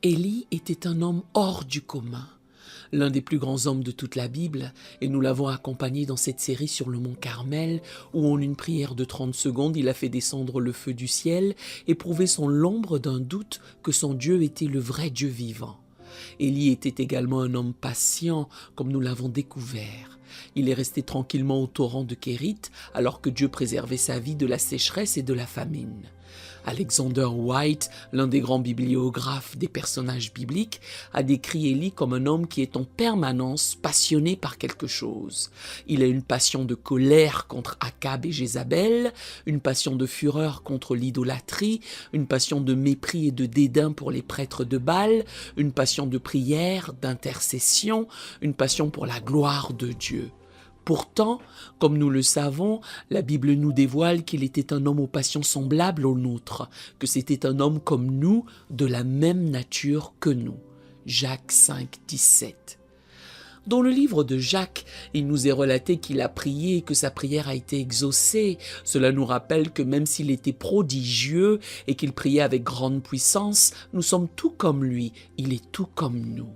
Élie était un homme hors du commun, l'un des plus grands hommes de toute la Bible, et nous l'avons accompagné dans cette série sur le mont Carmel, où en une prière de 30 secondes, il a fait descendre le feu du ciel et prouvé sans l'ombre d'un doute que son Dieu était le vrai Dieu vivant. Élie était également un homme patient, comme nous l'avons découvert. Il est resté tranquillement au torrent de Kérit, alors que Dieu préservait sa vie de la sécheresse et de la famine. Alexander White, l'un des grands bibliographes des personnages bibliques, a décrit Élie comme un homme qui est en permanence passionné par quelque chose. Il a une passion de colère contre Akab et Jézabel, une passion de fureur contre l'idolâtrie, une passion de mépris et de dédain pour les prêtres de Baal, une passion de prière, d'intercession, une passion pour la gloire de Dieu. Pourtant, comme nous le savons, la Bible nous dévoile qu'il était un homme aux passions semblables aux nôtres, que c'était un homme comme nous, de la même nature que nous. Jacques 5, 17. Dans le livre de Jacques, il nous est relaté qu'il a prié et que sa prière a été exaucée. Cela nous rappelle que même s'il était prodigieux et qu'il priait avec grande puissance, nous sommes tout comme lui, il est tout comme nous.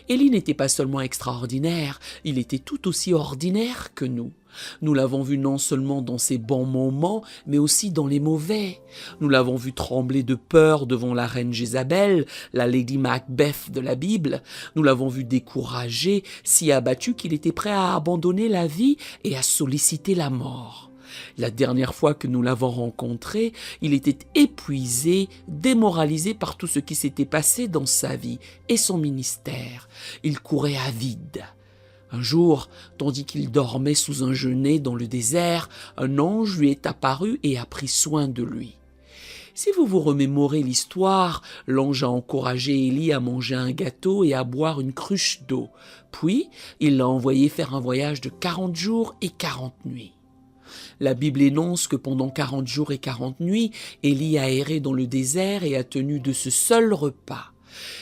Élie n'était pas seulement extraordinaire, il était tout aussi ordinaire que nous. Nous l'avons vu non seulement dans ses bons moments, mais aussi dans les mauvais. Nous l'avons vu trembler de peur devant la reine Jézabel, la Lady Macbeth de la Bible. Nous l'avons vu découragé, si abattu qu'il était prêt à abandonner la vie et à solliciter la mort. La dernière fois que nous l'avons rencontré, il était épuisé, démoralisé par tout ce qui s'était passé dans sa vie et son ministère. Il courait à vide. Un jour, tandis qu'il dormait sous un genêt dans le désert, un ange lui est apparu et a pris soin de lui. Si vous vous remémorez l'histoire, l'ange a encouragé Élie à manger un gâteau et à boire une cruche d'eau. Puis, il l'a envoyé faire un voyage de 40 jours et 40 nuits. La Bible énonce que pendant 40 jours et 40 nuits, Élie a erré dans le désert et a tenu de ce seul repas.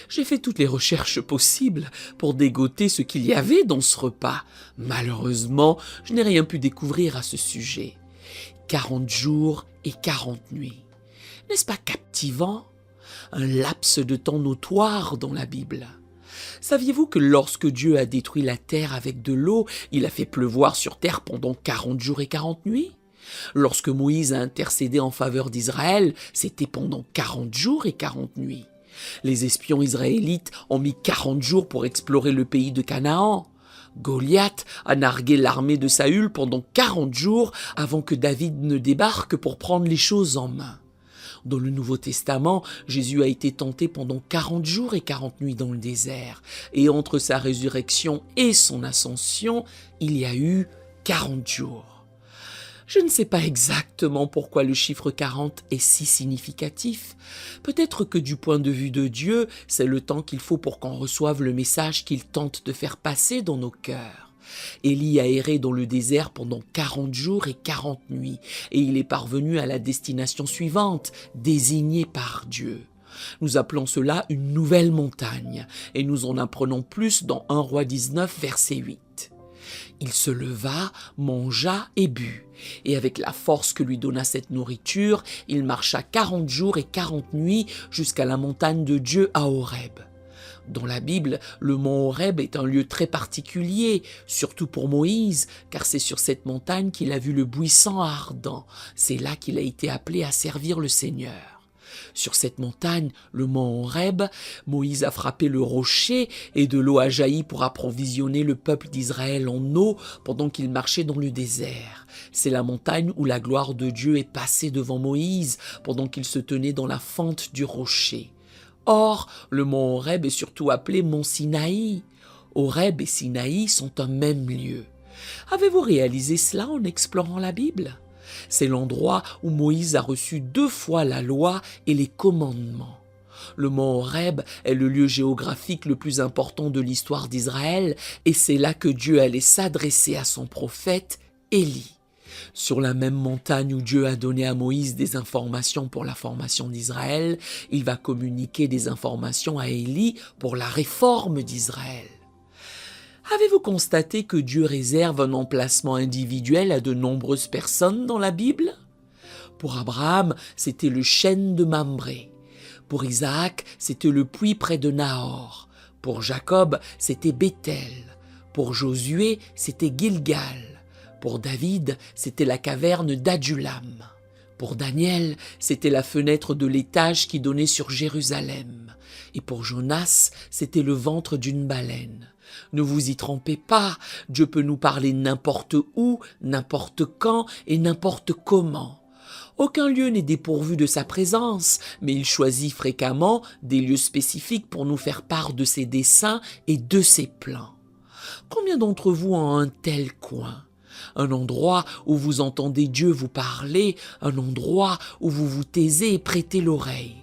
J'ai fait toutes les recherches possibles pour dégoter ce qu'il y avait dans ce repas. Malheureusement, je n'ai rien pu découvrir à ce sujet. 40 jours et 40 nuits. N'est-ce pas captivant? Un laps de temps notoire dans la Bible. Saviez-vous que lorsque Dieu a détruit la terre avec de l'eau, il a fait pleuvoir sur terre pendant 40 jours et 40 nuits? Lorsque Moïse a intercédé en faveur d'Israël, c'était pendant 40 jours et 40 nuits. Les espions israélites ont mis 40 jours pour explorer le pays de Canaan. Goliath a nargué l'armée de Saül pendant 40 jours avant que David ne débarque pour prendre les choses en main. Dans le Nouveau Testament, Jésus a été tenté pendant 40 jours et 40 nuits dans le désert. Et entre sa résurrection et son ascension, il y a eu 40 jours. Je ne sais pas exactement pourquoi le chiffre 40 est si significatif. Peut-être que du point de vue de Dieu, c'est le temps qu'il faut pour qu'on reçoive le message qu'il tente de faire passer dans nos cœurs. Élie a erré dans le désert pendant 40 jours et 40 nuits, et il est parvenu à la destination suivante, désignée par Dieu. Nous appelons cela une nouvelle montagne, et nous en apprenons plus dans 1 Roi 19, verset 8. Il se leva, mangea et but, et avec la force que lui donna cette nourriture, il marcha 40 jours et 40 nuits jusqu'à la montagne de Dieu à Horeb. Dans la Bible, le mont Horeb est un lieu très particulier, surtout pour Moïse, car c'est sur cette montagne qu'il a vu le buisson ardent. C'est là qu'il a été appelé à servir le Seigneur. Sur cette montagne, le mont Horeb, Moïse a frappé le rocher et de l'eau a jailli pour approvisionner le peuple d'Israël en eau pendant qu'il marchait dans le désert. C'est la montagne où la gloire de Dieu est passée devant Moïse pendant qu'il se tenait dans la fente du rocher. Or, le mont Horeb est surtout appelé mont Sinaï. Horeb et Sinaï sont un même lieu. Avez-vous réalisé cela en explorant la Bible? C'est l'endroit où Moïse a reçu 2 fois la loi et les commandements. Le mont Horeb est le lieu géographique le plus important de l'histoire d'Israël et c'est là que Dieu allait s'adresser à son prophète Élie. Sur la même montagne où Dieu a donné à Moïse des informations pour la formation d'Israël, il va communiquer des informations à Élie pour la réforme d'Israël. Avez-vous constaté que Dieu réserve un emplacement individuel à de nombreuses personnes dans la Bible? Pour Abraham, c'était le chêne de Mambré. Pour Isaac, c'était le puits près de Nahor. Pour Jacob, c'était Béthel. Pour Josué, c'était Gilgal. Pour David, c'était la caverne d'Adullam. Pour Daniel, c'était la fenêtre de l'étage qui donnait sur Jérusalem. Et pour Jonas, c'était le ventre d'une baleine. Ne vous y trompez pas, Dieu peut nous parler n'importe où, n'importe quand et n'importe comment. Aucun lieu n'est dépourvu de sa présence, mais il choisit fréquemment des lieux spécifiques pour nous faire part de ses desseins et de ses plans. Combien d'entre vous ont un tel coin ? Un endroit où vous entendez Dieu vous parler, un endroit où vous vous taisez et prêtez l'oreille.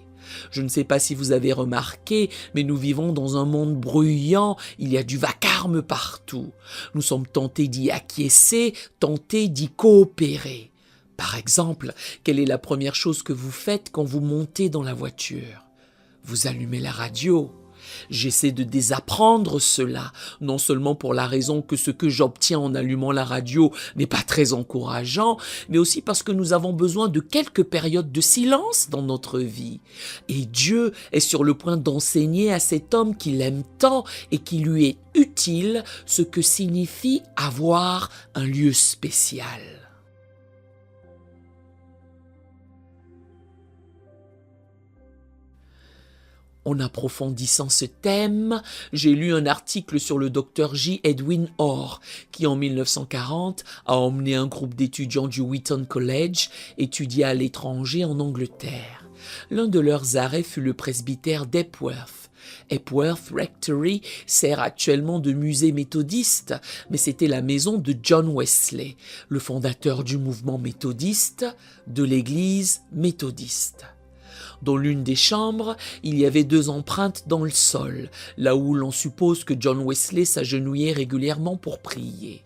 Je ne sais pas si vous avez remarqué, mais nous vivons dans un monde bruyant, il y a du vacarme partout. Nous sommes tentés d'y acquiescer, tentés d'y coopérer. Par exemple, quelle est la première chose que vous faites quand vous montez dans la voiture ? Vous allumez la radio. J'essaie de désapprendre cela, non seulement pour la raison que ce que j'obtiens en allumant la radio n'est pas très encourageant, mais aussi parce que nous avons besoin de quelques périodes de silence dans notre vie. Et Dieu est sur le point d'enseigner à cet homme qu'il aime tant et qui lui est utile ce que signifie avoir un lieu spécial. En approfondissant ce thème, j'ai lu un article sur le Dr J. Edwin Orr, qui en 1940 a emmené un groupe d'étudiants du Wheaton College étudier à l'étranger en Angleterre. L'un de leurs arrêts fut le presbytère d'Epworth. Epworth Rectory sert actuellement de musée méthodiste, mais c'était la maison de John Wesley, le fondateur du mouvement méthodiste, de l'église méthodiste. Dans l'une des chambres, il y avait 2 empreintes dans le sol, là où l'on suppose que John Wesley s'agenouillait régulièrement pour prier.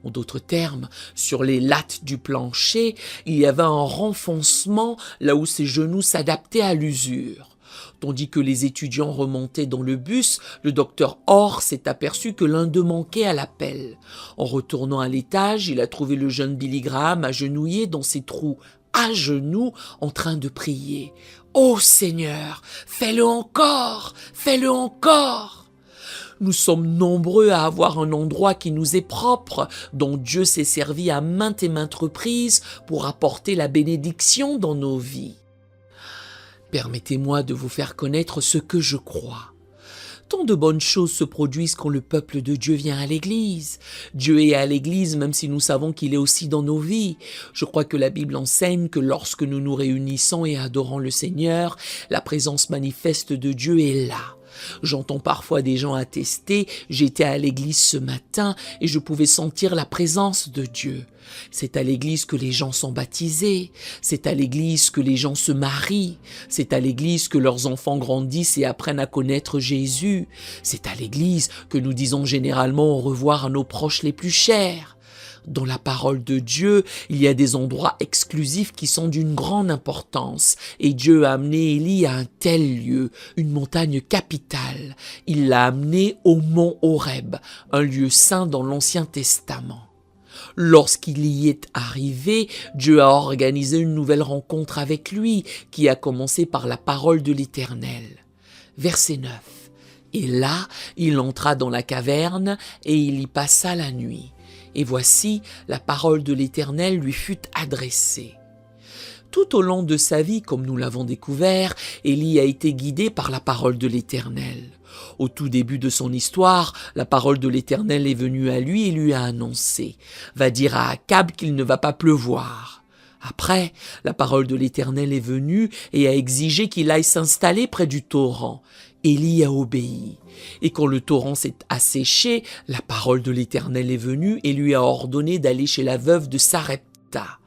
En d'autres termes, sur les lattes du plancher, il y avait un renfoncement là où ses genoux s'adaptaient à l'usure. Tandis que les étudiants remontaient dans le bus, le docteur Orr s'est aperçu que l'un d'eux manquait à l'appel. En retournant à l'étage, il a trouvé le jeune Billy Graham agenouillé dans ses trous, à genoux, en train de prier. « Ô Seigneur, fais-le encore, fais-le encore !» Nous sommes nombreux à avoir un endroit qui nous est propre, dont Dieu s'est servi à maintes et maintes reprises pour apporter la bénédiction dans nos vies. Permettez-moi de vous faire connaître ce que je crois. Tant de bonnes choses se produisent quand le peuple de Dieu vient à l'église. Dieu est à l'église même si nous savons qu'il est aussi dans nos vies. Je crois que la Bible enseigne que lorsque nous nous réunissons et adorons le Seigneur, la présence manifeste de Dieu est là. J'entends parfois des gens attester, j'étais à l'église ce matin et je pouvais sentir la présence de Dieu. C'est à l'église que les gens sont baptisés, c'est à l'église que les gens se marient, c'est à l'église que leurs enfants grandissent et apprennent à connaître Jésus, c'est à l'église que nous disons généralement au revoir à nos proches les plus chers. Dans la parole de Dieu, il y a des endroits exclusifs qui sont d'une grande importance. Et Dieu a amené Élie à un tel lieu, une montagne capitale. Il l'a amené au mont Horeb, un lieu saint dans l'Ancien Testament. Lorsqu'il y est arrivé, Dieu a organisé une nouvelle rencontre avec lui, qui a commencé par la parole de l'Éternel. Verset 9. Et là, il entra dans la caverne et il y passa la nuit. Et voici, la parole de l'Éternel lui fut adressée. Tout au long de sa vie, comme nous l'avons découvert, Élie a été guidé par la parole de l'Éternel. Au tout début de son histoire, la parole de l'Éternel est venue à lui et lui a annoncé « Va dire à Akab qu'il ne va pas pleuvoir ». Après, la parole de l'Éternel est venue et a exigé qu'il aille s'installer près du torrent. Élie a obéi. Et quand le torrent s'est asséché, la parole de l'Éternel est venue et lui a ordonné d'aller chez la veuve de Sarepta.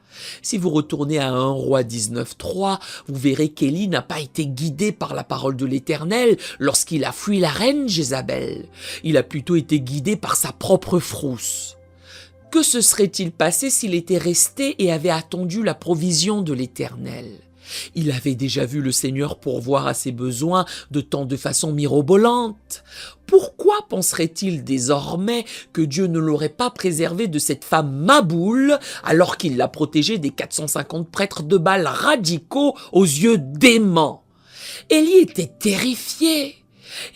Si vous retournez à 1 Roi 19.3, vous verrez qu'Élie n'a pas été guidé par la parole de l'Éternel lorsqu'il a fui la reine Jézabel. Il a plutôt été guidé par sa propre frousse. Que se serait-il passé s'il était resté et avait attendu la provision de l'Éternel ? Il avait déjà vu le Seigneur pourvoir à ses besoins de tant de façons mirobolantes. Pourquoi penserait-il désormais que Dieu ne l'aurait pas préservé de cette femme Maboule alors qu'il l'a protégée des 450 prêtres de Baal radicaux aux yeux déments ? Élie était terrifié.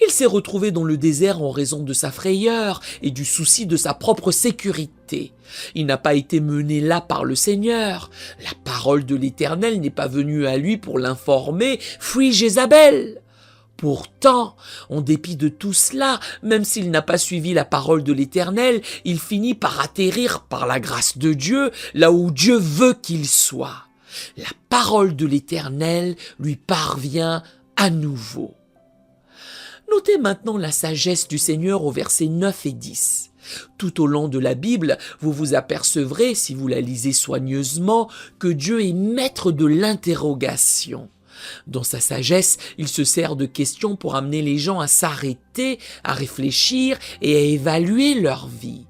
Il s'est retrouvé dans le désert en raison de sa frayeur et du souci de sa propre sécurité. Il n'a pas été mené là par le Seigneur. La parole de l'Éternel n'est pas venue à lui pour l'informer « Fuis Jézabel !» Pourtant, en dépit de tout cela, même s'il n'a pas suivi la parole de l'Éternel, il finit par atterrir par la grâce de Dieu là où Dieu veut qu'il soit. La parole de l'Éternel lui parvient à nouveau. Notez maintenant la sagesse du Seigneur au versets 9 et 10. Tout au long de la Bible, vous vous apercevrez, si vous la lisez soigneusement, que Dieu est maître de l'interrogation. Dans sa sagesse, il se sert de questions pour amener les gens à s'arrêter, à réfléchir et à évaluer leur vie.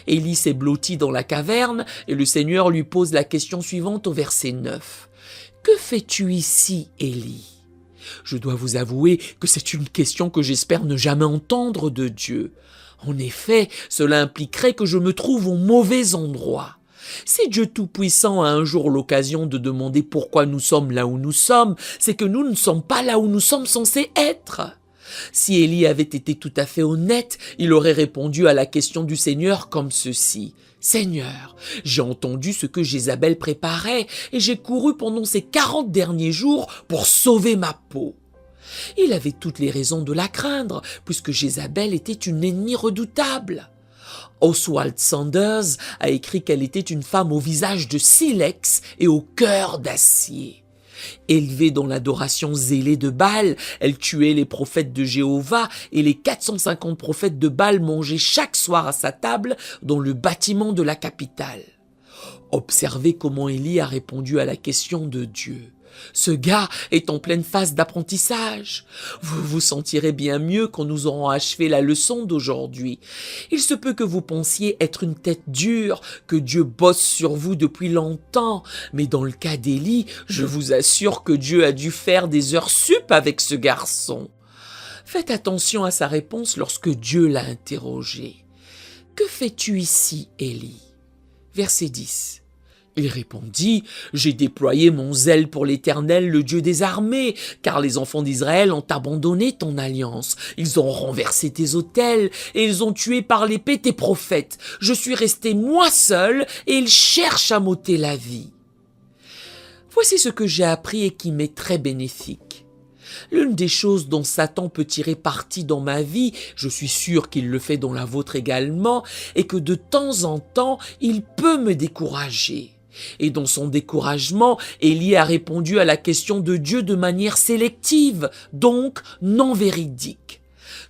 Élie s'est blotti dans la caverne et le Seigneur lui pose la question suivante au verset 9. « Que fais-tu ici, Élie ?» Je dois vous avouer que c'est une question que j'espère ne jamais entendre de Dieu. En effet, cela impliquerait que je me trouve au mauvais endroit. Si Dieu Tout-Puissant a un jour l'occasion de demander pourquoi nous sommes là où nous sommes, c'est que nous ne sommes pas là où nous sommes censés être. Si Élie avait été tout à fait honnête, il aurait répondu à la question du Seigneur comme ceci. « Seigneur, j'ai entendu ce que Jézabel préparait et j'ai couru pendant ces 40 derniers jours pour sauver ma peau. » Il avait toutes les raisons de la craindre, puisque Jézabel était une ennemie redoutable. Oswald Sanders a écrit qu'elle était une femme au visage de silex et au cœur d'acier. Élevée dans l'adoration zélée de Baal, elle tuait les prophètes de Jéhovah et les 450 prophètes de Baal mangeaient chaque soir à sa table dans le bâtiment de la capitale. Observez comment Élie a répondu à la question de Dieu. Ce gars est en pleine phase d'apprentissage. Vous vous sentirez bien mieux quand nous aurons achevé la leçon d'aujourd'hui. Il se peut que vous pensiez être une tête dure, que Dieu bosse sur vous depuis longtemps, mais dans le cas d'Élie, je vous assure que Dieu a dû faire des heures sup avec ce garçon. Faites attention à sa réponse lorsque Dieu l'a interrogé. « Que fais-tu ici, Élie » Verset 10. Il répondit, « J'ai déployé mon zèle pour l'Éternel, le Dieu des armées, car les enfants d'Israël ont abandonné ton alliance. Ils ont renversé tes autels et ils ont tué par l'épée tes prophètes. Je suis resté moi seul et ils cherchent à m'ôter la vie. » Voici ce que j'ai appris et qui m'est très bénéfique. L'une des choses dont Satan peut tirer parti dans ma vie, je suis sûr qu'il le fait dans la vôtre également, est que de temps en temps, il peut me décourager. Et dans son découragement, Élie a répondu à la question de Dieu de manière sélective, donc non véridique.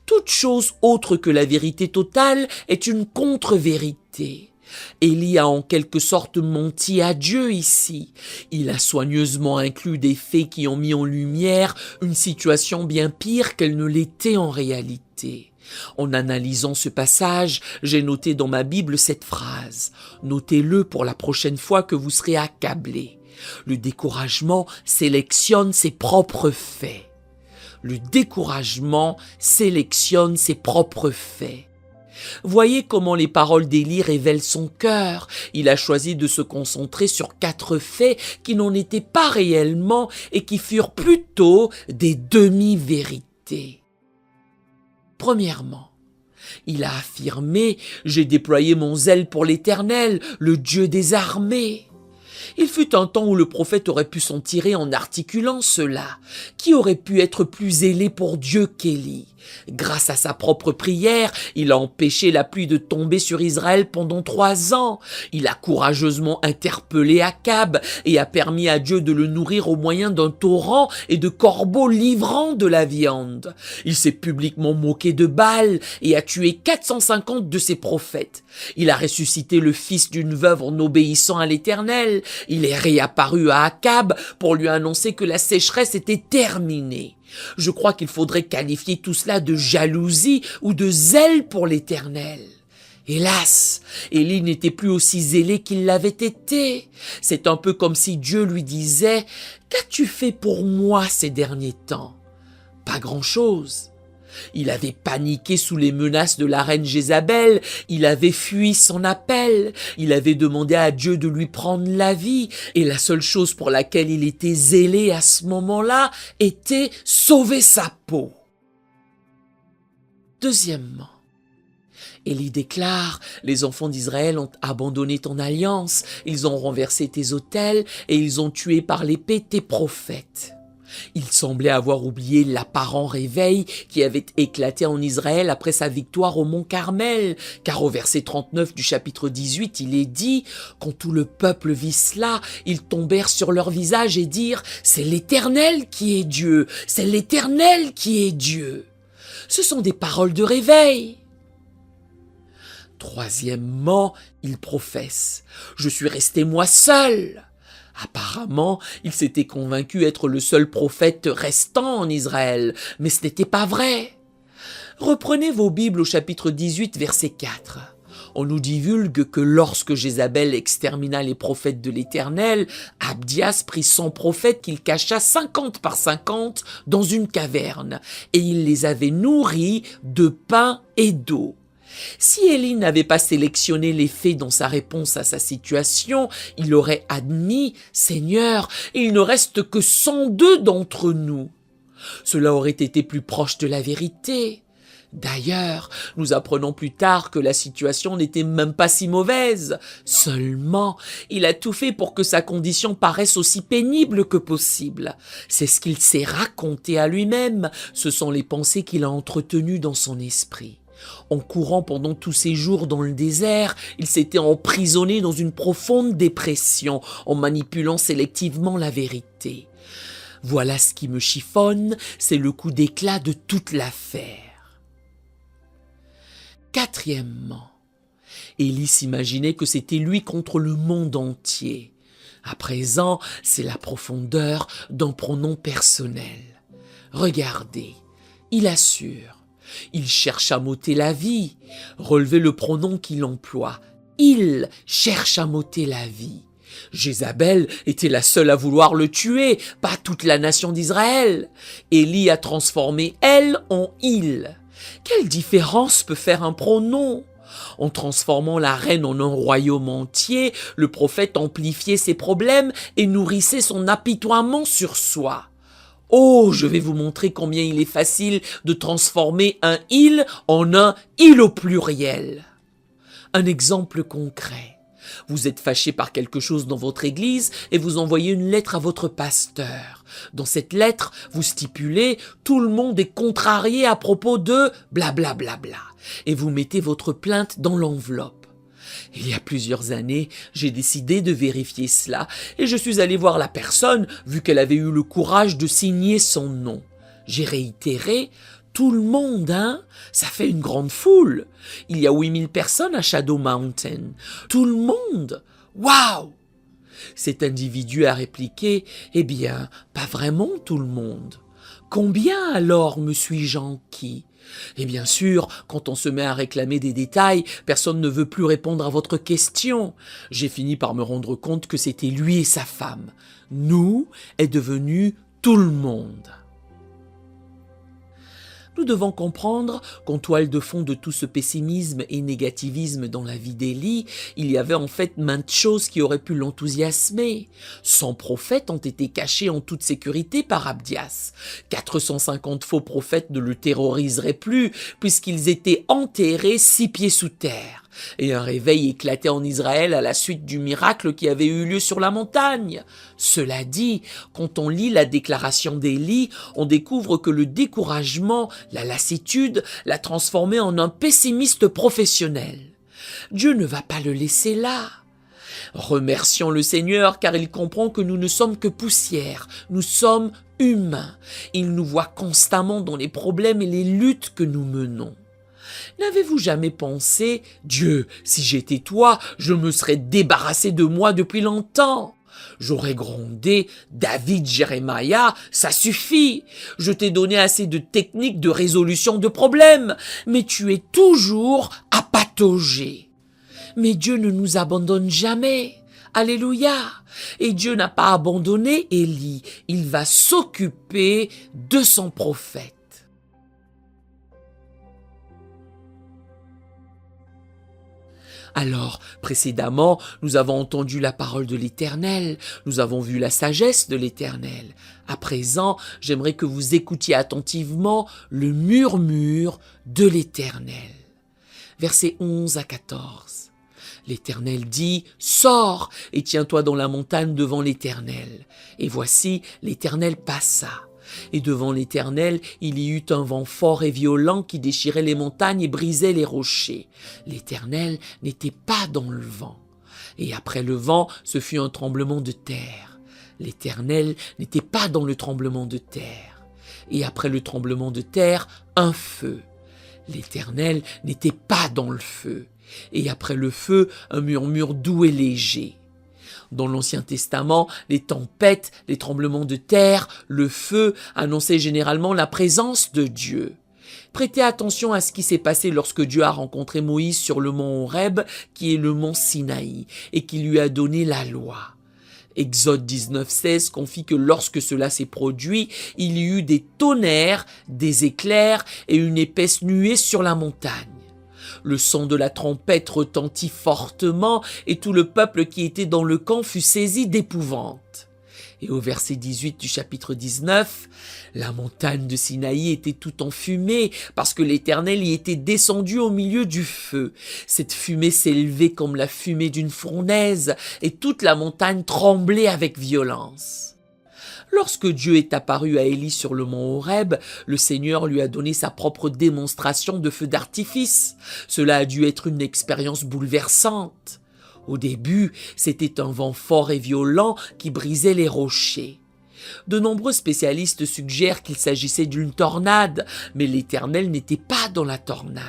Toute chose autre que la vérité totale est une contre-vérité. Élie a en quelque sorte menti à Dieu ici. Il a soigneusement inclus des faits qui ont mis en lumière une situation bien pire qu'elle ne l'était en réalité. En analysant ce passage, j'ai noté dans ma Bible cette phrase. Notez-le pour la prochaine fois que vous serez accablé. Le découragement sélectionne ses propres faits. Le découragement sélectionne ses propres faits. Voyez comment les paroles d'Élie révèlent son cœur. Il a choisi de se concentrer sur 4 faits qui n'en étaient pas réellement et qui furent plutôt des demi-vérités. Premièrement, il a affirmé « J'ai déployé mon zèle pour l'Éternel, le Dieu des armées ». Il fut un temps où le prophète aurait pu s'en tirer en articulant cela. Qui aurait pu être plus zélé pour Dieu qu'Élie ? Grâce à sa propre prière, il a empêché la pluie de tomber sur Israël pendant 3 ans. Il a courageusement interpellé Akab et a permis à Dieu de le nourrir au moyen d'un torrent et de corbeaux livrant de la viande. Il s'est publiquement moqué de Baal et a tué 450 de ses prophètes. Il a ressuscité le fils d'une veuve en obéissant à l'Éternel. Il est réapparu à Akab pour lui annoncer que la sécheresse était terminée. Je crois qu'il faudrait qualifier tout cela de jalousie ou de zèle pour l'Éternel. Hélas, Élie n'était plus aussi zélé qu'il l'avait été. C'est un peu comme si Dieu lui disait « Qu'as-tu fait pour moi ces derniers temps ?» Pas grand-chose. Il avait paniqué sous les menaces de la reine Jézabel, il avait fui son appel, il avait demandé à Dieu de lui prendre la vie, et la seule chose pour laquelle il était zélé à ce moment-là était sauver sa peau. Deuxièmement, Élie déclare, les enfants d'Israël ont abandonné ton alliance, ils ont renversé tes autels et ils ont tué par l'épée tes prophètes. Il semblait avoir oublié l'apparent réveil qui avait éclaté en Israël après sa victoire au mont Carmel, car au verset 39 du chapitre 18, il est dit « Quand tout le peuple vit cela, ils tombèrent sur leur visage et dirent « C'est l'Éternel qui est Dieu, c'est l'Éternel qui est Dieu ». Ce sont des paroles de réveil. Troisièmement, il professe « Je suis resté moi seul ». Apparemment, il s'était convaincu être le seul prophète restant en Israël, mais ce n'était pas vrai. Reprenez vos Bibles au chapitre 18, verset 4. On nous divulgue que lorsque Jézabel extermina les prophètes de l'Éternel, Abdias prit 100 prophètes qu'il cacha 50 par 50 dans une caverne, et il les avait nourris de pain et d'eau. Si Élie n'avait pas sélectionné les faits dans sa réponse à sa situation, il aurait admis « Seigneur, il ne reste que 102 d'entre nous ». Cela aurait été plus proche de la vérité. D'ailleurs, nous apprenons plus tard que la situation n'était même pas si mauvaise. Seulement, il a tout fait pour que sa condition paraisse aussi pénible que possible. C'est ce qu'il s'est raconté à lui-même. Ce sont les pensées qu'il a entretenues dans son esprit. En courant pendant tous ces jours dans le désert, il s'était emprisonné dans une profonde dépression en manipulant sélectivement la vérité. Voilà ce qui me chiffonne, c'est le coup d'éclat de toute l'affaire. Quatrièmement, Élie s'imaginait que c'était lui contre le monde entier. À présent, c'est la profondeur d'un pronom personnel. Regardez, il assure. Il cherche à m'ôter la vie. Relevez le pronom qu'il emploie. Il cherche à m'ôter la vie. Jézabel était la seule à vouloir le tuer, pas toute la nation d'Israël. Élie a transformé elle en il. Quelle différence peut faire un pronom ? En transformant la reine en un royaume entier, le prophète amplifiait ses problèmes et nourrissait son apitoiement sur soi. Oh, je vais vous montrer combien il est facile de transformer un « il » en un « il » au pluriel. Un exemple concret. Vous êtes fâché par quelque chose dans votre église et vous envoyez une lettre à votre pasteur. Dans cette lettre, vous stipulez « tout le monde est contrarié à propos de blablabla » et vous mettez votre plainte dans l'enveloppe. Il y a plusieurs années, j'ai décidé de vérifier cela et je suis allé voir la personne vu qu'elle avait eu le courage de signer son nom. J'ai réitéré « Tout le monde, hein? Ça fait une grande foule. Il y a 8000 personnes à Shadow Mountain. Tout le monde? Waouh !» Cet individu a répliqué « Eh bien, pas vraiment tout le monde. Combien alors me suis-je enquis ? Et bien sûr, quand on se met à réclamer des détails, personne ne veut plus répondre à votre question. J'ai fini par me rendre compte que c'était lui et sa femme. Nous est devenu tout le monde. Nous devons comprendre qu'en toile de fond de tout ce pessimisme et négativisme dans la vie d'Élie, il y avait en fait maintes choses qui auraient pu l'enthousiasmer. 100 prophètes ont été cachés en toute sécurité par Abdias. 450 faux prophètes ne le terroriseraient plus puisqu'ils étaient enterrés 6 pieds sous terre. Et un réveil éclatait en Israël à la suite du miracle qui avait eu lieu sur la montagne. Cela dit, quand on lit la déclaration d'Élie, on découvre que le découragement, la lassitude, l'a transformé en un pessimiste professionnel. Dieu ne va pas le laisser là. Remercions le Seigneur car il comprend que nous ne sommes que poussière, nous sommes humains. Il nous voit constamment dans les problèmes et les luttes que nous menons. N'avez-vous jamais pensé, Dieu, si j'étais toi, je me serais débarrassé de moi depuis longtemps? J'aurais grondé, David, Jérémia, ça suffit. Je t'ai donné assez de techniques de résolution de problèmes, mais tu es toujours à patauger. Mais Dieu ne nous abandonne jamais. Alléluia. Et Dieu n'a pas abandonné Élie. Il va s'occuper de son prophète. Alors, précédemment, nous avons entendu la parole de l'Éternel, nous avons vu la sagesse de l'Éternel. À présent, j'aimerais que vous écoutiez attentivement le murmure de l'Éternel. Versets 11 à 14. L'Éternel dit, « Sors et tiens-toi dans la montagne devant l'Éternel. » Et voici, l'Éternel passa. Et devant l'Éternel, il y eut un vent fort et violent qui déchirait les montagnes et brisait les rochers. L'Éternel n'était pas dans le vent. Et après le vent, ce fut un tremblement de terre. L'Éternel n'était pas dans le tremblement de terre. Et après le tremblement de terre, un feu. L'Éternel n'était pas dans le feu. Et après le feu, un murmure doux et léger. Dans l'Ancien Testament, les tempêtes, les tremblements de terre, le feu annonçaient généralement la présence de Dieu. Prêtez attention à ce qui s'est passé lorsque Dieu a rencontré Moïse sur le mont Horeb, qui est le mont Sinaï, et qui lui a donné la loi. Exode 19:16 confie que lorsque cela s'est produit, il y eut des tonnerres, des éclairs et une épaisse nuée sur la montagne. Le son de la trompette retentit fortement et tout le peuple qui était dans le camp fut saisi d'épouvante. Et au verset 18 du chapitre 19, la montagne de Sinaï était tout en fumée parce que l'Éternel y était descendu au milieu du feu. Cette fumée s'élevait comme la fumée d'une fournaise et toute la montagne tremblait avec violence. Lorsque Dieu est apparu à Élie sur le mont Horeb, le Seigneur lui a donné sa propre démonstration de feu d'artifice. Cela a dû être une expérience bouleversante. Au début, c'était un vent fort et violent qui brisait les rochers. De nombreux spécialistes suggèrent qu'il s'agissait d'une tornade, mais l'Éternel n'était pas dans la tornade.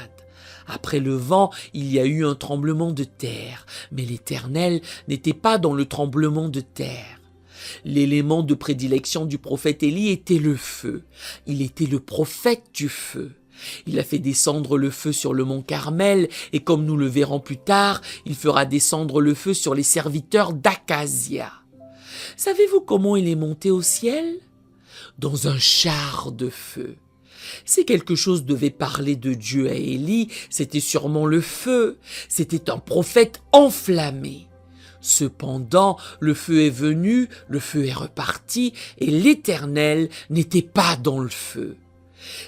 Après le vent, il y a eu un tremblement de terre, mais l'Éternel n'était pas dans le tremblement de terre. L'élément de prédilection du prophète Élie était le feu. Il était le prophète du feu. Il a fait descendre le feu sur le mont Carmel et comme nous le verrons plus tard, il fera descendre le feu sur les serviteurs d'Akazia. Savez-vous comment il est monté au ciel? Dans un char de feu. Si quelque chose devait parler de Dieu à Élie, c'était sûrement le feu. C'était un prophète enflammé. Cependant, le feu est venu, le feu est reparti, et l'Éternel n'était pas dans le feu.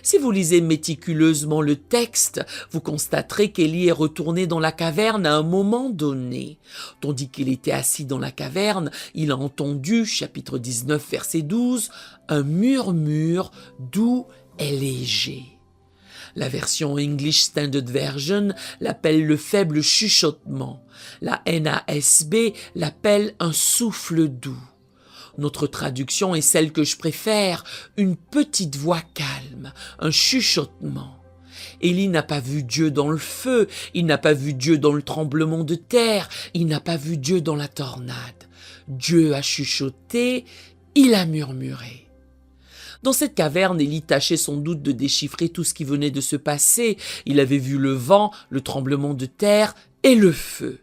Si vous lisez méticuleusement le texte, vous constaterez qu'Élie est retourné dans la caverne à un moment donné. Tandis qu'il était assis dans la caverne, il a entendu, chapitre 19, verset 12, un murmure doux et léger. La version English Standard Version l'appelle le faible chuchotement. La NASB l'appelle un souffle doux. Notre traduction est celle que je préfère, une petite voix calme, un chuchotement. Élie n'a pas vu Dieu dans le feu, il n'a pas vu Dieu dans le tremblement de terre, il n'a pas vu Dieu dans la tornade. Dieu a chuchoté, il a murmuré. Dans cette caverne, Élie tâchait sans doute de déchiffrer tout ce qui venait de se passer. Il avait vu le vent, le tremblement de terre et le feu.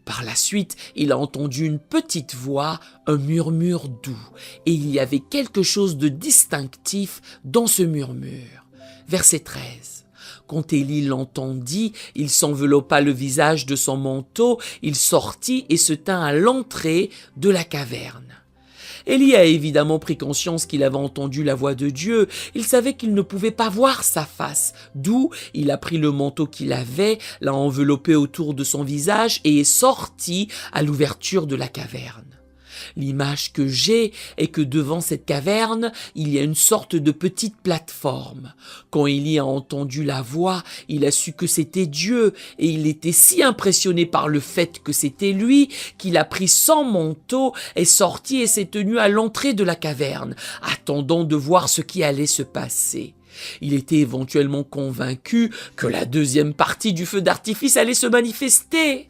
Par la suite, il a entendu une petite voix, un murmure doux, et il y avait quelque chose de distinctif dans ce murmure. Verset 13. Quand Élie l'entendit, il s'enveloppa le visage de son manteau, il sortit et se tint à l'entrée de la caverne. Élie a évidemment pris conscience qu'il avait entendu la voix de Dieu. Il savait qu'il ne pouvait pas voir sa face. D'où il a pris le manteau qu'il avait, l'a enveloppé autour de son visage et est sorti à l'ouverture de la caverne. L'image que j'ai est que devant cette caverne, il y a une sorte de petite plateforme. Quand Élie a entendu la voix, il a su que c'était Dieu et il était si impressionné par le fait que c'était lui qu'il a pris son manteau, est sorti et s'est tenu à l'entrée de la caverne, attendant de voir ce qui allait se passer. Il était éventuellement convaincu que la deuxième partie du feu d'artifice allait se manifester.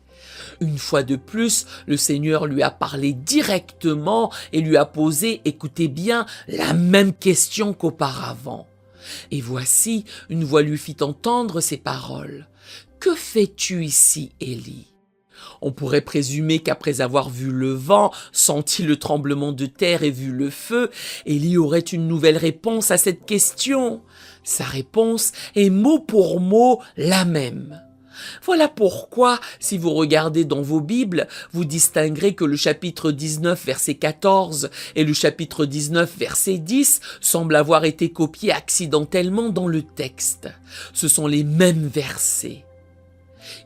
Une fois de plus, le Seigneur lui a parlé directement et lui a posé, écoutez bien, la même question qu'auparavant. Et voici, une voix lui fit entendre ces paroles. « Que fais-tu ici, Élie ?» On pourrait présumer qu'après avoir vu le vent, senti le tremblement de terre et vu le feu, Élie aurait une nouvelle réponse à cette question. Sa réponse est mot pour mot la même. Voilà pourquoi, si vous regardez dans vos Bibles, vous distinguerez que le chapitre 19, verset 14 et le chapitre 19, verset 10 semblent avoir été copiés accidentellement dans le texte. Ce sont les mêmes versets.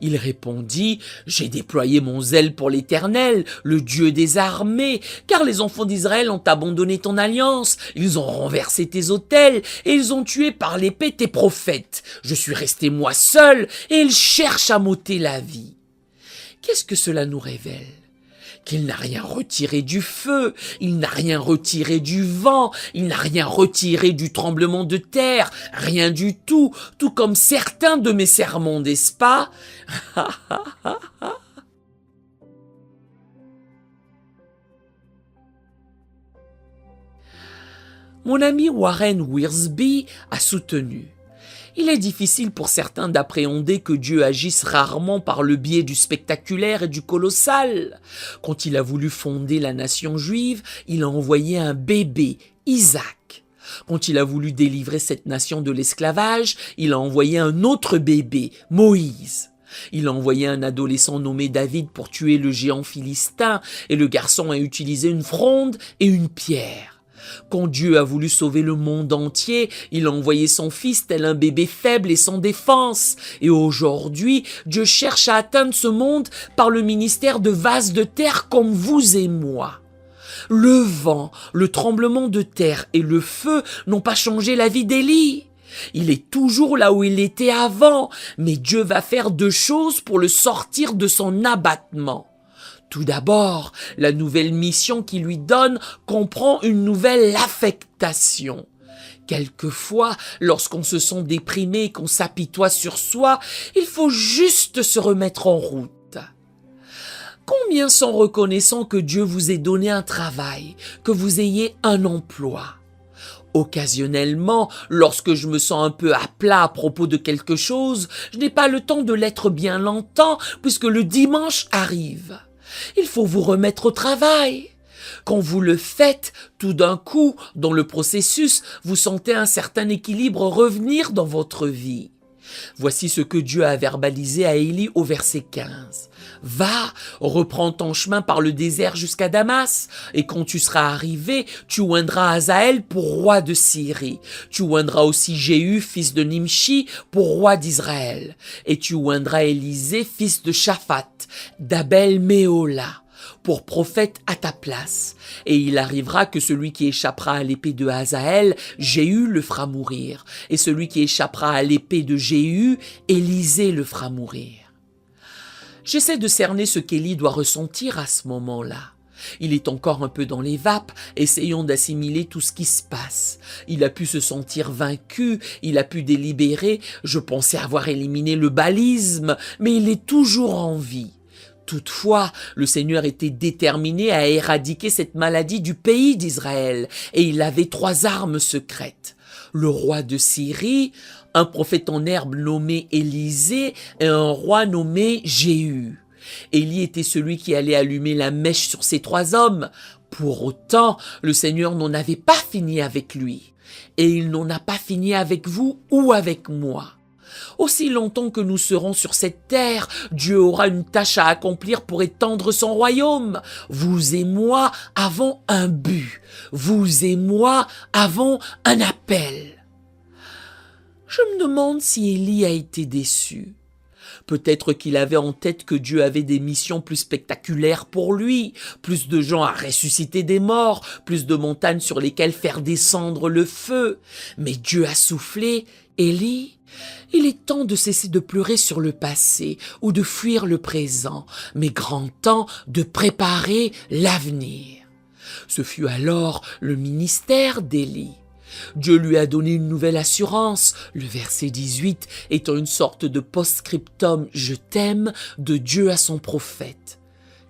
Il répondit: « J'ai déployé mon zèle pour l'Éternel, le Dieu des armées, car les enfants d'Israël ont abandonné ton alliance, ils ont renversé tes autels, et ils ont tué par l'épée tes prophètes. Je suis resté moi seul, et ils cherchent à m'ôter la vie. » Qu'est-ce que cela nous révèle? Qu'il n'a rien retiré du feu, il n'a rien retiré du vent, il n'a rien retiré du tremblement de terre, rien du tout comme certains de mes sermons, n'est-ce pas? Mon ami Warren Wiersbe a soutenu: il est difficile pour certains d'appréhender que Dieu agisse rarement par le biais du spectaculaire et du colossal. Quand il a voulu fonder la nation juive, il a envoyé un bébé, Isaac. Quand il a voulu délivrer cette nation de l'esclavage, il a envoyé un autre bébé, Moïse. Il a envoyé un adolescent nommé David pour tuer le géant philistin, et le garçon a utilisé une fronde et une pierre. Quand Dieu a voulu sauver le monde entier, il a envoyé son fils tel un bébé faible et sans défense. Et aujourd'hui, Dieu cherche à atteindre ce monde par le ministère de vases de terre comme vous et moi. Le vent, le tremblement de terre et le feu n'ont pas changé la vie d'Élie. Il est toujours là où il était avant, mais Dieu va faire deux choses pour le sortir de son abattement. Tout d'abord, la nouvelle mission qu'il lui donne comprend une nouvelle affectation. Quelquefois, lorsqu'on se sent déprimé et qu'on s'apitoie sur soi, il faut juste se remettre en route. Combien sont reconnaissants que Dieu vous ait donné un travail, que vous ayez un emploi? Occasionnellement, lorsque je me sens un peu à plat à propos de quelque chose, je n'ai pas le temps de l'être bien longtemps puisque le dimanche arrive. Il faut vous remettre au travail. Quand vous le faites, tout d'un coup, dans le processus, vous sentez un certain équilibre revenir dans votre vie. Voici ce que Dieu a verbalisé à Élie au verset 15. « Va, reprends ton chemin par le désert jusqu'à Damas, et quand tu seras arrivé, tu oindras Hazaël pour roi de Syrie. Tu oindras aussi Jéhu, fils de Nimshi, pour roi d'Israël. Et tu oindras Élisée, fils de Shaphat, d'Abel Méhola, pour prophète à ta place. Et il arrivera que celui qui échappera à l'épée de Hazaël, Jéhu le fera mourir. Et celui qui échappera à l'épée de Jéhu, Élisée le fera mourir. » J'essaie de cerner ce qu'Élie doit ressentir à ce moment-là. Il est encore un peu dans les vapes, essayons d'assimiler tout ce qui se passe. Il a pu se sentir vaincu, il a pu délibérer, je pensais avoir éliminé le balisme, mais il est toujours en vie. Toutefois, le Seigneur était déterminé à éradiquer cette maladie du pays d'Israël, et il avait 3 armes secrètes. Le roi de Syrie, un prophète en herbe nommé Élisée et un roi nommé Jéhu. Élie était celui qui allait allumer la mèche sur ces 3 hommes. Pour autant, le Seigneur n'en avait pas fini avec lui. Et il n'en a pas fini avec vous ou avec moi. Aussi longtemps que nous serons sur cette terre, Dieu aura une tâche à accomplir pour étendre son royaume. Vous et moi avons un but. Vous et moi avons un appel. Je me demande si Élie a été déçu. Peut-être qu'il avait en tête que Dieu avait des missions plus spectaculaires pour lui, plus de gens à ressusciter des morts, plus de montagnes sur lesquelles faire descendre le feu. Mais Dieu a soufflé: « Élie, il est temps de cesser de pleurer sur le passé ou de fuir le présent, mais grand temps de préparer l'avenir. » Ce fut alors le ministère d'Élie. Dieu lui a donné une nouvelle assurance, le verset 18 étant une sorte de post-scriptum « Je t'aime » de Dieu à son prophète.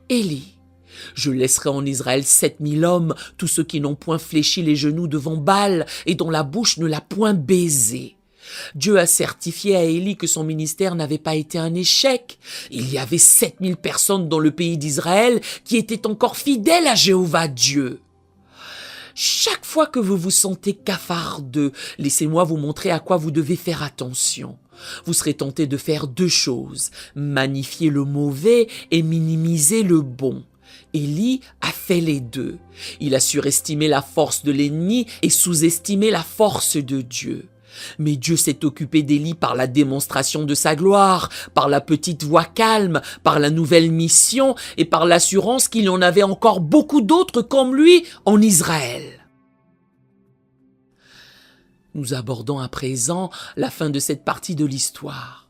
Élie: « Je laisserai en Israël 7000 hommes, tous ceux qui n'ont point fléchi les genoux devant Baal et dont la bouche ne l'a point baisé. » Dieu a certifié à Élie que son ministère n'avait pas été un échec. Il y avait 7000 personnes dans le pays d'Israël qui étaient encore fidèles à Jéhovah Dieu. Chaque fois que vous vous sentez cafardeux, laissez-moi vous montrer à quoi vous devez faire attention. Vous serez tenté de faire deux choses, magnifier le mauvais et minimiser le bon. Élie a fait les deux. Il a surestimé la force de l'ennemi et sous-estimé la force de Dieu. Mais Dieu s'est occupé d'Élie par la démonstration de sa gloire, par la petite voix calme, par la nouvelle mission et par l'assurance qu'il y en avait encore beaucoup d'autres comme lui en Israël. Nous abordons à présent la fin de cette partie de l'histoire.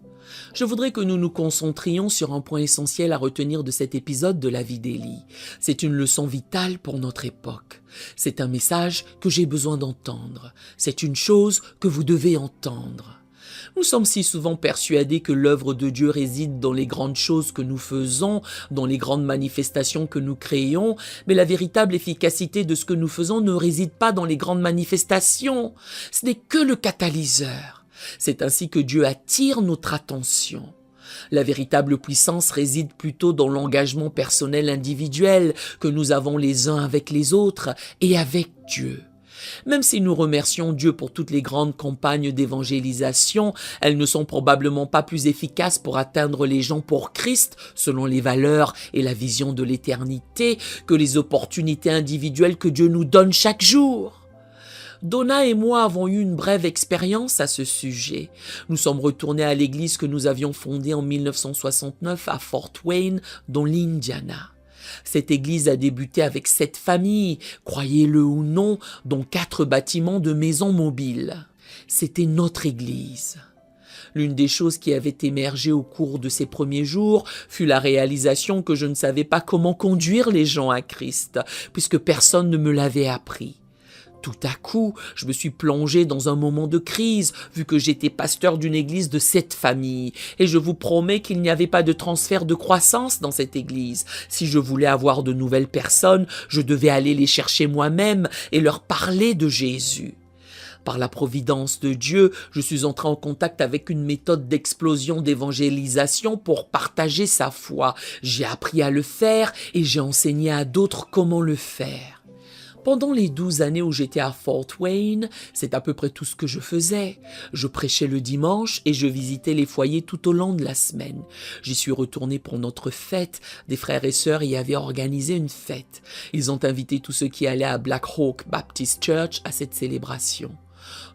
Je voudrais que nous nous concentrions sur un point essentiel à retenir de cet épisode de la vie d'Élie. C'est une leçon vitale pour notre époque. C'est un message que j'ai besoin d'entendre. C'est une chose que vous devez entendre. Nous sommes si souvent persuadés que l'œuvre de Dieu réside dans les grandes choses que nous faisons, dans les grandes manifestations que nous créons, mais la véritable efficacité de ce que nous faisons ne réside pas dans les grandes manifestations. Ce n'est que le catalyseur. C'est ainsi que Dieu attire notre attention. La véritable puissance réside plutôt dans l'engagement personnel individuel que nous avons les uns avec les autres et avec Dieu. Même si nous remercions Dieu pour toutes les grandes campagnes d'évangélisation, elles ne sont probablement pas plus efficaces pour atteindre les gens pour Christ, selon les valeurs et la vision de l'éternité, que les opportunités individuelles que Dieu nous donne chaque jour. Donna et moi avons eu une brève expérience à ce sujet. Nous sommes retournés à l'église que nous avions fondée en 1969 à Fort Wayne, dans l'Indiana. Cette église a débuté avec 7 familles, croyez-le ou non, dont 4 bâtiments de maisons mobiles. C'était notre église. L'une des choses qui avait émergé au cours de ces premiers jours fut la réalisation que je ne savais pas comment conduire les gens à Christ, puisque personne ne me l'avait appris. Tout à coup, je me suis plongé dans un moment de crise, vu que j'étais pasteur d'une église de 7 familles. Et je vous promets qu'il n'y avait pas de transfert de croissance dans cette église. Si je voulais avoir de nouvelles personnes, je devais aller les chercher moi-même et leur parler de Jésus. Par la providence de Dieu, je suis entré en contact avec une méthode d'explosion d'évangélisation pour partager sa foi. J'ai appris à le faire et j'ai enseigné à d'autres comment le faire. Pendant les 12 années où j'étais à Fort Wayne, c'est à peu près tout ce que je faisais. Je prêchais le dimanche et je visitais les foyers tout au long de la semaine. J'y suis retourné pour notre fête. Des frères et sœurs y avaient organisé une fête. Ils ont invité tous ceux qui allaient à Black Hawk Baptist Church à cette célébration.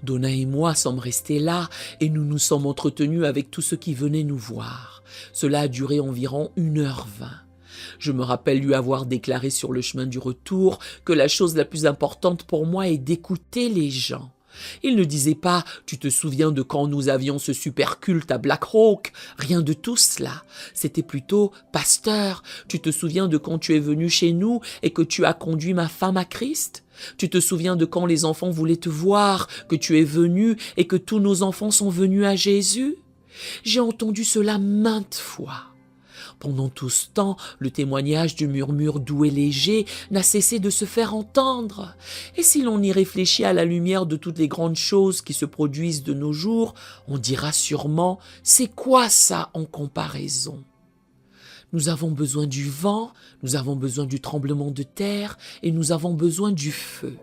Donna et moi sommes restés là et nous nous sommes entretenus avec tous ceux qui venaient nous voir. Cela a duré environ 1h20. Je me rappelle lui avoir déclaré sur le chemin du retour que la chose la plus importante pour moi est d'écouter les gens. Il ne disait pas « Tu te souviens de quand nous avions ce super culte à Black Hawk ?» Rien de tout cela. C'était plutôt « Pasteur, tu te souviens de quand tu es venu chez nous et que tu as conduit ma femme à Christ ? Tu te souviens de quand les enfants voulaient te voir, que tu es venu et que tous nos enfants sont venus à Jésus ?» J'ai entendu cela maintes fois. Pendant tout ce temps, le témoignage du murmure doux et léger n'a cessé de se faire entendre. Et si l'on y réfléchit à la lumière de toutes les grandes choses qui se produisent de nos jours, on dira sûrement « c'est quoi ça en comparaison ?» Nous avons besoin du vent, nous avons besoin du tremblement de terre et nous avons besoin du feu.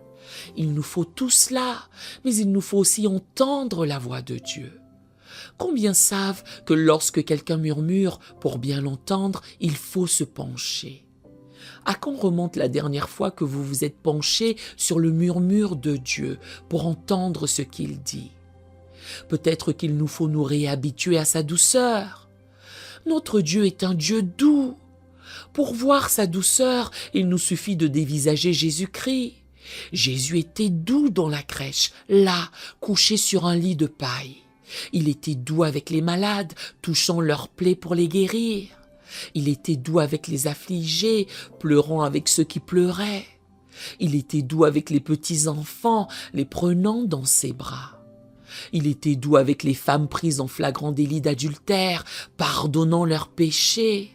Il nous faut tout cela, mais il nous faut aussi entendre la voix de Dieu. Combien savent que lorsque quelqu'un murmure, pour bien l'entendre, il faut se pencher? À quand remonte la dernière fois que vous vous êtes penché sur le murmure de Dieu pour entendre ce qu'il dit? Peut-être qu'il nous faut nous réhabituer à sa douceur. Notre Dieu est un Dieu doux. Pour voir sa douceur, il nous suffit de dévisager Jésus-Christ. Jésus était doux dans la crèche, là, couché sur un lit de paille. Il était doux avec les malades, touchant leurs plaies pour les guérir. Il était doux avec les affligés, pleurant avec ceux qui pleuraient. Il était doux avec les petits enfants, les prenant dans ses bras. Il était doux avec les femmes prises en flagrant délit d'adultère, pardonnant leurs péchés.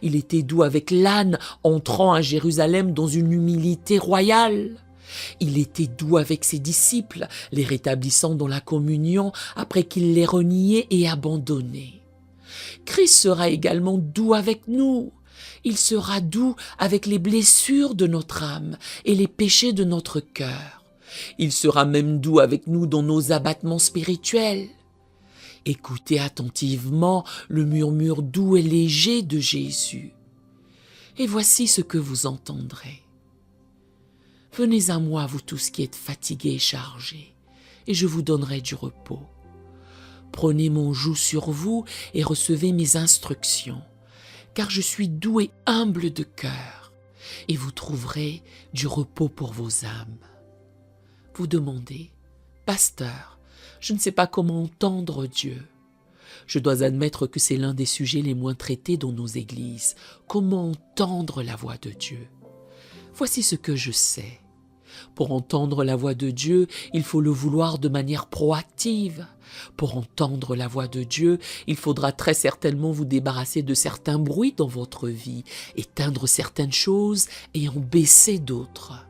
Il était doux avec l'âne entrant à Jérusalem dans une humilité royale. Il était doux avec ses disciples, les rétablissant dans la communion après qu'il les reniait et abandonnait. Christ sera également doux avec nous. Il sera doux avec les blessures de notre âme et les péchés de notre cœur. Il sera même doux avec nous dans nos abattements spirituels. Écoutez attentivement le murmure doux et léger de Jésus. Et voici ce que vous entendrez. Venez à moi, vous tous qui êtes fatigués et chargés, et je vous donnerai du repos. Prenez mon joug sur vous et recevez mes instructions, car je suis doux et humble de cœur, et vous trouverez du repos pour vos âmes. Vous demandez, Pasteur, je ne sais pas comment entendre Dieu. Je dois admettre que c'est l'un des sujets les moins traités dans nos églises. Comment entendre la voix de Dieu? Voici ce que je sais. Pour entendre la voix de Dieu, il faut le vouloir de manière proactive. Pour entendre la voix de Dieu, il faudra très certainement vous débarrasser de certains bruits dans votre vie, éteindre certaines choses et en baisser d'autres.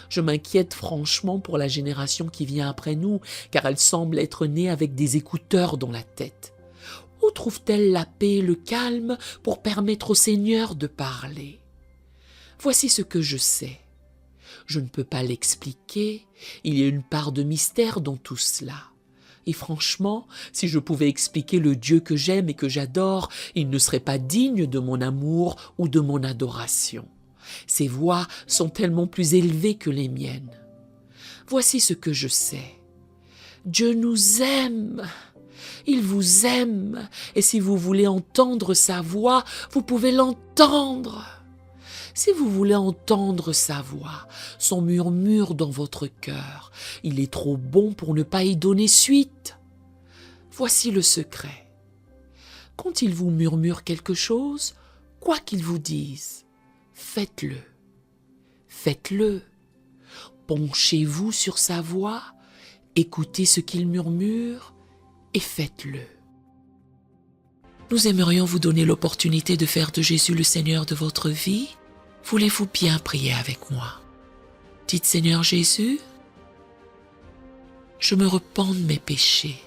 Je m'inquiète franchement pour la génération qui vient après nous, car elle semble être née avec des écouteurs dans la tête. Où trouve-t-elle la paix et le calme pour permettre au Seigneur de parler? Voici ce que je sais. Je ne peux pas l'expliquer, il y a une part de mystère dans tout cela. Et franchement, si je pouvais expliquer le Dieu que j'aime et que j'adore, il ne serait pas digne de mon amour ou de mon adoration. Ses voix sont tellement plus élevées que les miennes. Voici ce que je sais. Dieu nous aime. Il vous aime. Et si vous voulez entendre sa voix, vous pouvez l'entendre. Si vous voulez entendre sa voix, son murmure dans votre cœur, il est trop bon pour ne pas y donner suite. Voici le secret. Quand il vous murmure quelque chose, quoi qu'il vous dise, faites-le. Faites-le. Penchez-vous sur sa voix, écoutez ce qu'il murmure et faites-le. Nous aimerions vous donner l'opportunité de faire de Jésus le Seigneur de votre vie. Voulez-vous bien prier avec moi? Dites, Seigneur Jésus, je me repens de mes péchés.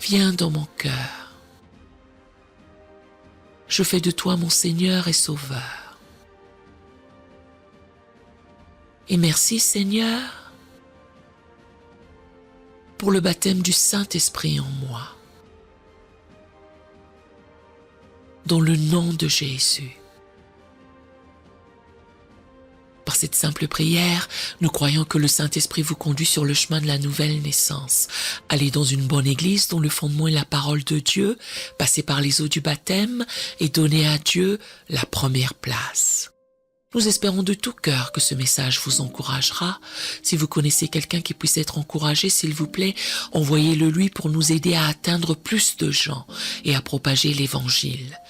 Viens dans mon cœur. Je fais de toi mon Seigneur et Sauveur. Et merci, Seigneur, pour le baptême du Saint-Esprit en moi. Dans le nom de Jésus. Par cette simple prière, nous croyons que le Saint-Esprit vous conduit sur le chemin de la nouvelle naissance. Allez dans une bonne église dont le fondement est la parole de Dieu, passez par les eaux du baptême et donnez à Dieu la première place. Nous espérons de tout cœur que ce message vous encouragera. Si vous connaissez quelqu'un qui puisse être encouragé, s'il vous plaît, envoyez-le lui pour nous aider à atteindre plus de gens et à propager l'Évangile.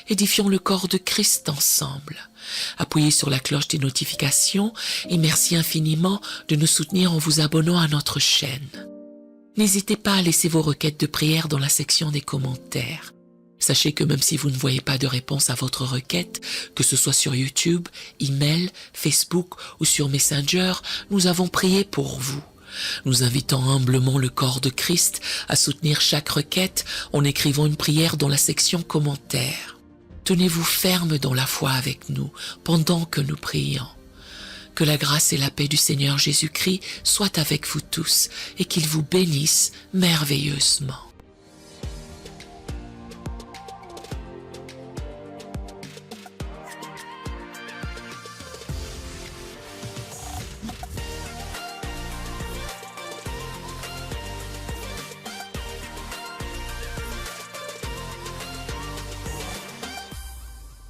Édifions le corps de Christ ensemble. Appuyez sur la cloche des notifications et merci infiniment de nous soutenir en vous abonnant à notre chaîne. N'hésitez pas à laisser vos requêtes de prière dans la section des commentaires. Sachez que même si vous ne voyez pas de réponse à votre requête, que ce soit sur YouTube, email, Facebook ou sur Messenger, nous avons prié pour vous. Nous invitons humblement le corps de Christ à soutenir chaque requête en écrivant une prière dans la section commentaires. Tenez-vous ferme dans la foi avec nous pendant que nous prions. Que la grâce et la paix du Seigneur Jésus-Christ soient avec vous tous et qu'il vous bénisse merveilleusement.